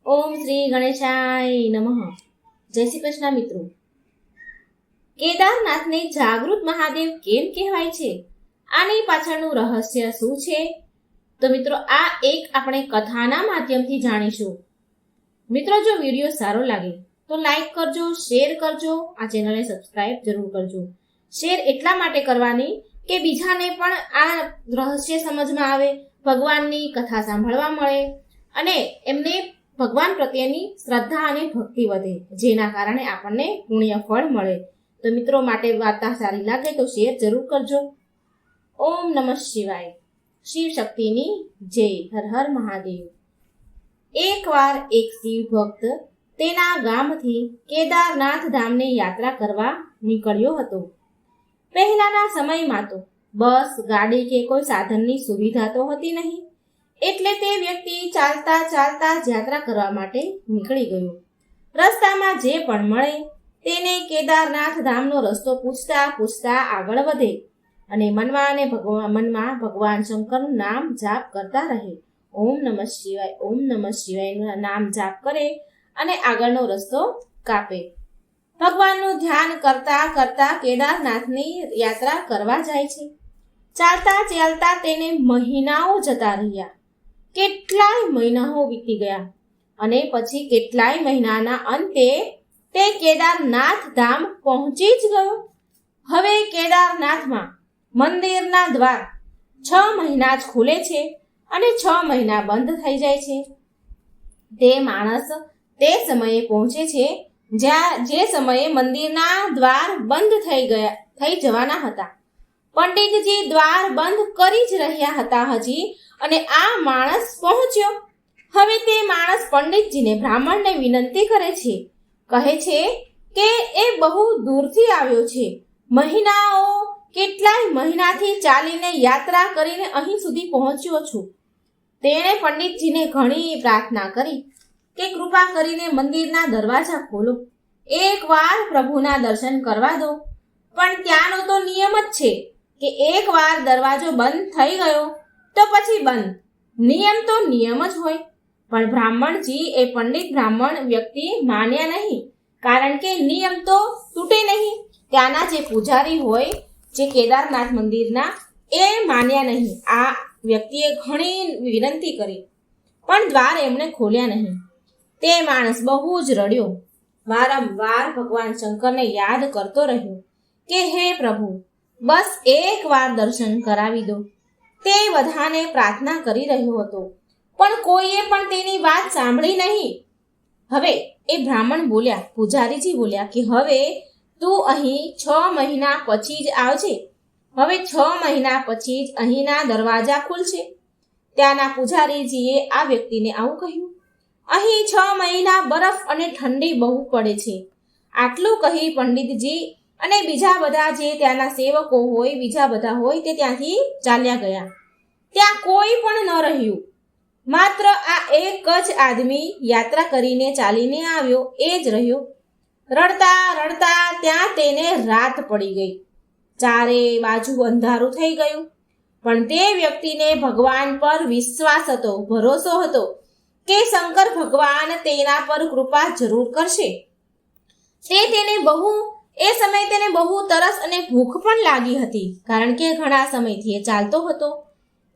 ઓમ શ્રી ગણેશાય નમઃ. જય શ્રી કૃષ્ણ મિત્રો. કેદારનાથને જાગૃત મહાદેવ કેમ કહેવાય છે? આની પાછળનું રહસ્ય શું છે? તો મિત્રો આ એક આપણે કથાના માધ્યમથી જાણીશું. મિત્રો જો વિડીયો સારો લાગે તો લાઈક કરજો, શેર કરજો, આ ચેનલને સબસ્ક્રાઇબ જરૂર કરજો. શેર એટલા માટે કરવાની કે બીજાને પણ આ રહસ્ય સમજમાં આવે, ભગવાનની કથા સાંભળવા મળે અને એમને ભગવાન પ્રત્યેની શ્રદ્ધા અને ભક્તિ વધે, જેના કારણે આપણને પુણ્ય ફળ મળે. તો મિત્રો માટે વાર્તા સારી લાગે તો શેર જરૂર કરજો. ઓમ નમઃ શિવાય. શિવ શક્તિની જય. હર હર મહાદેવ. એકવાર એક શિવ ભક્ત તેના ગામથી કેદારનાથ ધામને યાત્રા કરવા નીકળ્યો હતો. પહેલાના સમયમાં તો બસ, ગાડી કે કોઈ સાધનની સુવિધા તો હતી નહીં, એટલે તે વ્યક્તિ ચાલતા ચાલતા યાત્રા કરવા માટે નીકળી ગયો. રસ્તામાં જે પણ મળે તેને કેદારનાથ ધામનો રસ્તો પૂછતા પૂછતા આગળ વધે અને મનમાં ભગવાન શંકરનું નામ જાપ કરતા રહે. ઓમ નમઃ શિવાય, ઓમ નમઃ શિવાયનું નામ જાપ કરે અને આગળનો રસ્તો કાપે. ભગવાનનું ધ્યાન કરતા કરતા કેદારનાથની યાત્રા કરવા જાય છે. ચાલતા ચાલતા તેને મહિનાઓ જતા રહ્યા. કેટલાય મહિનાઓ વીતી ગયા અને પછી કેટલાય મહિનાના અંતે તે કેદારનાથ ધામ પહોંચી જ ગયો. હવે કેદારનાથમાં મંદિરના દ્વાર 6 મહિના જ ખુલે છે અને 6 મહિના બંધ થઈ જાય છે. તે માણસ તે સમયે પહોંચે છે જે સમયે મંદિરના દ્વાર બંધ થઈ જવાના હતા. પંડિતજી દ્વાર બંધ કરી જ રહ્યા હતા હજી, અને આ માણસ પહોંચ્યો. હવે તે માણસ પંડિતજીને, બ્રાહ્મણને વિનંતી કરે છે, કહે છે કે એ બહુ દૂરથી આવ્યો છે. કેટલાય મહિનાથી ચાલીને યાત્રા કરીને અહીં સુધી પહોંચ્યો છું. તેણે પંડિતજીને ઘણી પ્રાર્થના કરી કે કૃપા કરીને મંદિરના દરવાજા ખોલો, એકવાર પ્રભુના દર્શન કરવા દો. પણ ત્યાંનો તો નિયમ જ છે કે એકવાર દરવાજો બંધ થઈ ગયો તો પછી બંધ. નિયમ તો નિયમ જ હોય. પણ બ્રાહ્મણજી એ પંડિત બ્રાહ્મણ વ્યક્તિ માન્યા નહીં, કારણ કે નિયમ તો તૂટે નહીં. ત્યાંના જે પૂજારી હોય, જે કેદારનાથ મંદિરના, એ માન્યા નહીં. આ વ્યક્તિએ ઘણી વિનંતી કરી પણ દ્વાર એમણે ખોલ્યા નહીં. તે માણસ બહુ જ રડ્યો. વારંવાર ભગવાન શંકરને યાદ કરતો રહ્યો કે હે પ્રભુ, બસ એકવાર દર્શન કરાવી દો. તે બધાને પ્રાર્થના કરી રહ્યો હતો, પણ કોઈએ પણ તેની વાત સાંભળી નહીં. હવે એ બ્રાહ્મણ બોલ્યા, પૂજારીજી બોલ્યા કે હવે તું અહીં 6 મહિના પછી જ આવજે. હવે 6 મહિના પછી જ અહીંના દરવાજા ખુલશે. ત્યાંના પૂજારીજીએ આ વ્યક્તિને આવું કહ્યું. અહીં 6 મહિના બરફ અને ઠંડી બહુ પડે છે. આટલું કહી પંડિતજી અને બીજા બધા જે ત્યાંના સેવકો હોય, બીજા બધા હોય, તે ત્યાંથી ચાલ્યા ગયા. ત્યાં કોઈ પણ ન રહ્યું. માત્ર આ એક જ આદમી યાત્રા કરીને ચાલીને આવ્યો, એ જ રહ્યો. રડતા રડતા ત્યાં તેને રાત પડી ગઈ. ચારે બાજુ અંધારું થઈ ગયું. પણ તે વ્યક્તિને ભગવાન પર વિશ્વાસ હતો, ભરોસો હતો કે શંકર ભગવાન તેના પર કૃપા જરૂર કરશે. એ સમયે તેને બહુ તરસ અને ભૂખ પણ લાગી હતી, કારણ કે ઘણા સમયથી એ ચાલતો હતો.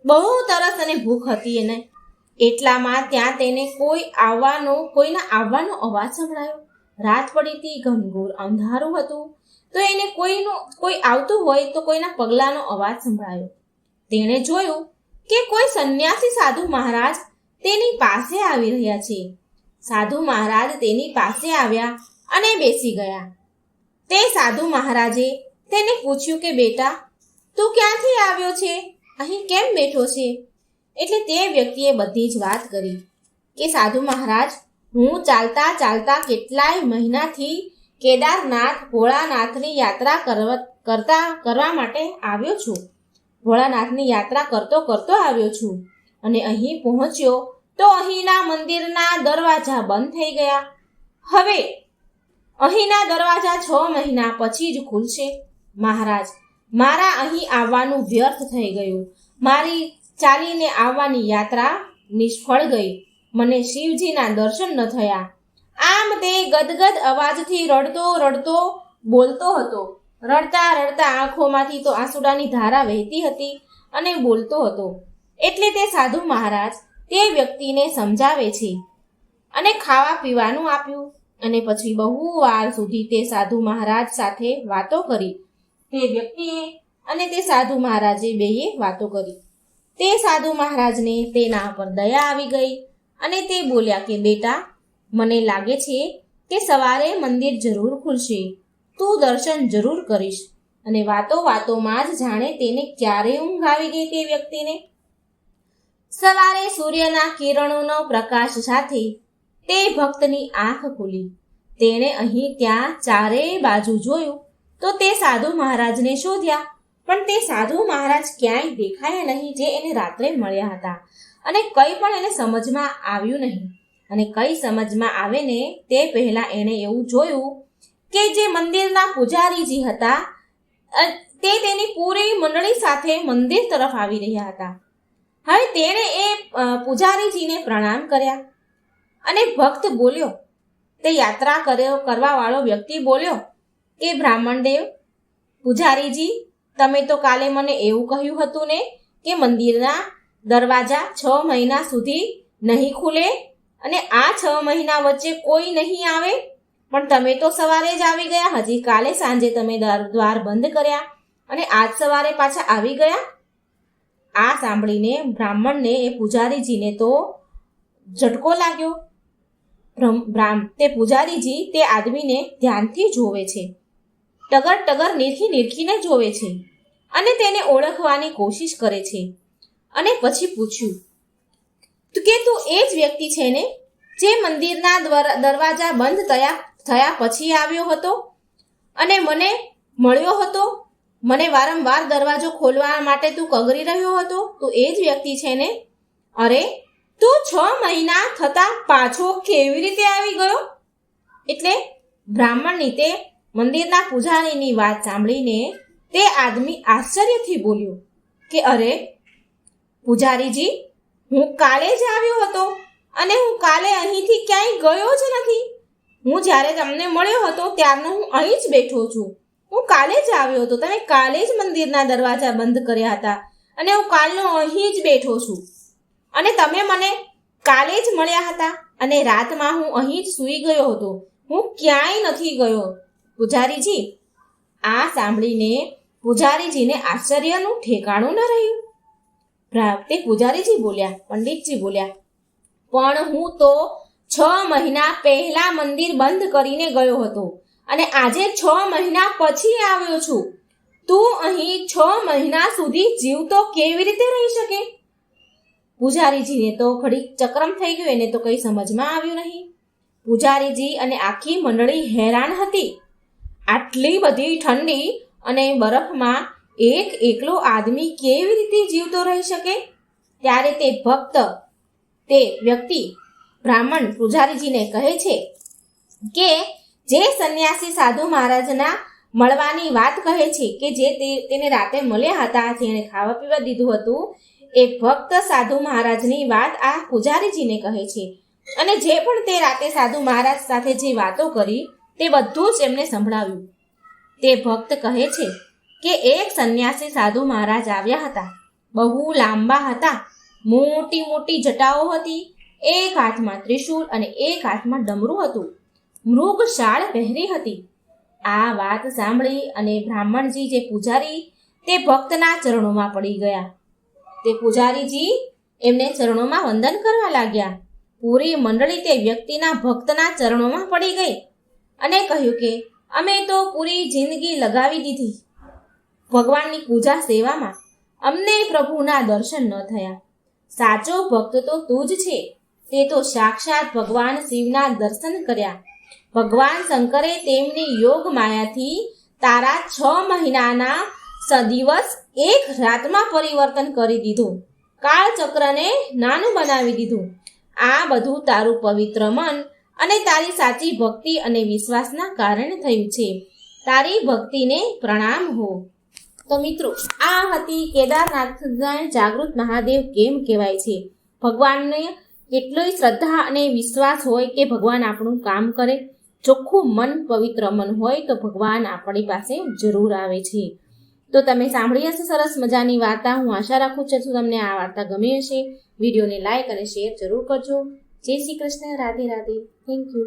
બહુ તરસ અને ભૂખ હતી એને. એટલામાં ત્યાં તેને કોઈના આવવાનો અવાજ સંભળાયો. રાત પડી હતી, ઘનઘોર અંધારું હતું, તો એને કોઈ આવતું હોય તો કોઈના પગલાંનો અવાજ સંભળાયો. તેણે જોયું કે કોઈ સંન્યાસી સાધુ મહારાજ તેની પાસે આવી રહ્યા છે. સાધુ મહારાજ તેની પાસે આવ્યા અને બેસી ગયા. તે સાધુ મહારાજે તેને પૂછ્યું કે બેટા, તું ક્યાંથી આવ્યો છે? અહીં કેમ બેઠો છે? એટલે તે વ્યક્તિએ બધી જ વાત કરી કે સાધુ મહારાજ, હું ચાલતા ચાલતા કેટલાય મહિનાથી કેદારનાથ ભોળાનાથની યાત્રા કરવા માટે આવ્યો છું. ભોળાનાથની યાત્રા કરતો આવ્યો છું અને અહીં પહોંચ્યો તો અહીંના મંદિરના દરવાજા બંધ થઈ ગયા. હવે અહીંના દરવાજા 6 મહિના પછી જ ખુલશે. મહારાજ, મારા અહીં આવવાનું વ્યર્થ થઈ ગયું. મારી ચાલીને આવવાની યાત્રા નિષ્ફળ ગઈ. મને શિવજીના દર્શન ન થયા. આમ તે ગદગદ અવાજથી રડતો રડતો બોલતો હતો. રડતા રડતા આંખોમાંથી તો આંસુડાની ધારા વહેતી હતી અને બોલતો હતો. એટલે તે સાધુ મહારાજ તે વ્યક્તિને સમજાવે છે અને ખાવા પીવાનું આપ્યું. અને પછી બહુ વાર સુધી તે સાધુ મહારાજ સાથે વાતો કરી. તે વ્યક્તિએ અને તે સાધુ મહારાજે બેએ વાતો કરી. તે સાધુ મહારાજને તેના પર દયા આવી ગઈ અને તે બોલ્યા કે બેટા, મને લાગે છે કે સવારે મંદિર જરૂર ખુલશે, તું દર્શન જરૂર કરીશ. અને વાતો વાતોમાં જ જાણે તેને ક્યારે ઊંઘ આવી ગઈ. તે વ્યક્તિને સવારે સૂર્યના કિરણોનો પ્રકાશ સાથે તે ભક્તની આંખ ખુલી. તેણે અહીં ત્યાં ચારેય બાજુ જોયું તો તે સાધુ મહારાજને શોધ્યા, પણ તે સાધુ મહારાજ ક્યાંય દેખાયા નહીં, જે એને રાત્રે મળ્યા હતા. અને કંઈ પણ એને સમજમાં આવ્યું નહીં. અને કંઈ સમજમાં આવે ને તે પહેલાં એણે એવું જોયું કે જે મંદિરના પૂજારીજી હતા તે તેની પૂરી મંડળી સાથે મંદિર તરફ આવી રહ્યા હતા. હવે તેણે એ પૂજારીજીને પ્રણામ કર્યા અને ભક્ત બોલ્યો, તે યાત્રા કરવા વાળો વ્યક્તિ બોલ્યો કે બ્રાહ્મણદેવ, પૂજારીજી, તમે તો કાલે મને એવું કહ્યું હતું ને કે મંદિરના દરવાજા 6 મહિના સુધી નહીં ખુલે અને આ 6 મહિના વચ્ચે કોઈ નહીં આવે, પણ તમે તો સવારે જ આવી ગયા. હજી કાલે સાંજે તમે દ્વાર બંધ કર્યા અને આજ સવારે પાછા આવી ગયા. આ સાંભળીને બ્રાહ્મણને એ પૂજારીજીને તો ઝટકો લાગ્યો. તે પૂજારીજી તે આદમીને ધ્યાનથી જોવે છે, ટગર નીરખીને જોવે છે અને તેને ઓળખવાની કોશિશ કરે છે. અને પછી પૂછ્યું કે તું એ જ વ્યક્તિ છે ને જે મંદિરના દરવાજા બંધ થયા પછી આવ્યો હતો અને મને મળ્યો હતો? મને વારંવાર દરવાજો ખોલવા માટે તું કગરી રહ્યો હતો. તું એ જ વ્યક્તિ છે ને? અરે, તું 6 મહિના થતા પાછો કેવી રીતે આવી ગયો? એટલે બ્રાહ્મણની તે મંદિરના પૂજારીની વાત સાંભળીને તે આદમી આશ્ચર્યથી બોલ્યો કે અરે પૂજારીજી, હું કાલે જ આવ્યો હતો અને હું કાલે અહીંથી ક્યાંય ગયો જ નથી. હું જ્યારે તમને મળ્યો હતો ત્યારનો હું અહીં જ બેઠો છું. હું કાલે જ આવ્યો હતો. તમે કાલે જ મંદિરના દરવાજા બંધ કર્યા હતા અને હું કાલનો અહીં જ બેઠો છું. અને તમે મને કાલે જ મળ્યા હતા અને રાતમાં હું અહીં જ સૂઈ ગયો હતો. હું ક્યાંય નથી ગયો. પૂજારીજી, આ સાંભળીને પૂજારીજીને આશ્ચર્યનું ઠેકાણું ન રહ્યું. તે પૂજારીજી બોલ્યા, પંડિતજી બોલ્યા, પણ હું તો 6 મહિના પહેલા મંદિર બંધ કરીને ગયો હતો અને આજે 6 મહિના પછી આવ્યો છું. તું અહીં 6 મહિના સુધી જીવતો કેવી રીતે રહી શકે? પૂજારીજીને તો ઘડીક ચક્રમ થઈ ગયું. એને તો કંઈ સમજમાં આવ્યું નહીં. પૂજારીજી અને આખી મંડળી હેરાન હતી. આટલી બધી ઠંડી અને બરફમાં એકલો આદમી કેવી રીતે જીવતો રહી શકે? ત્યારે તે વ્યક્તિ બ્રાહ્મણ પૂજારીજીને કહે છે કે જે સંન્યાસી સાધુ મહારાજના મળવાની વાત કહે છે કે જે તેને રાતે મળ્યા હતા, જેણે ખાવા પીવા દીધું હતું, એ ભક્ત સાધુ મહારાજની વાત આ પૂજારીજીને કહે છે. અને જે પણ તે રાતે સાધુ મહારાજ સાથે જે વાતો કરી તે બધું જ એમને સંભળાવ્યું. તે ભક્ત કહે છે કે એક સંન્યાસી સાધુ મહારાજ આવ્યા હતા. બહુ લાંબા હતા, મોટી મોટી જટાઓ હતી, એક હાથમાં ત્રિશૂળ અને એક હાથમાં ડમરું હતું. મૃગ શાળ પહેરી હતી. આ વાત સાંભળી અને બ્રાહ્મણજી જે પૂજારી તે ભક્તના ચરણોમાં પડી ગયા. તે પૂજારીજી એમને ચરણોમાં વંદન કરવા લાગ્યા. પૂરી મંડળી તે વ્યક્તિના ભક્તના ચરણોમાં પડી ગઈ અને કહ્યું કે અમે તો પૂરી જિંદગી લગાવી દીધી ભગવાનની પૂજા સેવામાં, અમને પ્રભુના દર્શન ન થયા. સાચો ભક્ત તો તું જ છે. તે તો સાક્ષાત ભગવાન શિવના દર્શન કર્યા. ભગવાન શંકરે તેમની યોગ માયાથી તારા 6 મહિનાના દિવસ એક રાતમાં પરિવર્તન કરી દીધું. કાળચક્રને નાનું બનાવી દીધું. આ બધું તારું પવિત્ર મન અને તારી સાચી ભક્તિ અને વિશ્વાસના કારણે થયું છે. તારી ભક્તિને પ્રણામ હો. તો મિત્રો, આ હતી કેદારનાથના જાગૃત મહાદેવ કેમ કહેવાય છે. ભગવાનને એટલોય શ્રદ્ધા અને વિશ્વાસ હોય કે ભગવાન આપણું કામ કરે, ચોખ્ખું મન, પવિત્ર મન હોય તો ભગવાન આપણી પાસે જરૂર આવે છે. તો તમે સાંભળી હશે સરસ મજાની વાર્તા. હું આશા રાખું છું તમને આ વાર્તા ગમી હશે. વિડીયોને લાઈક અને શેર જરૂર કરજો. જય શ્રી કૃષ્ણ. રાધે રાધે. Thank you.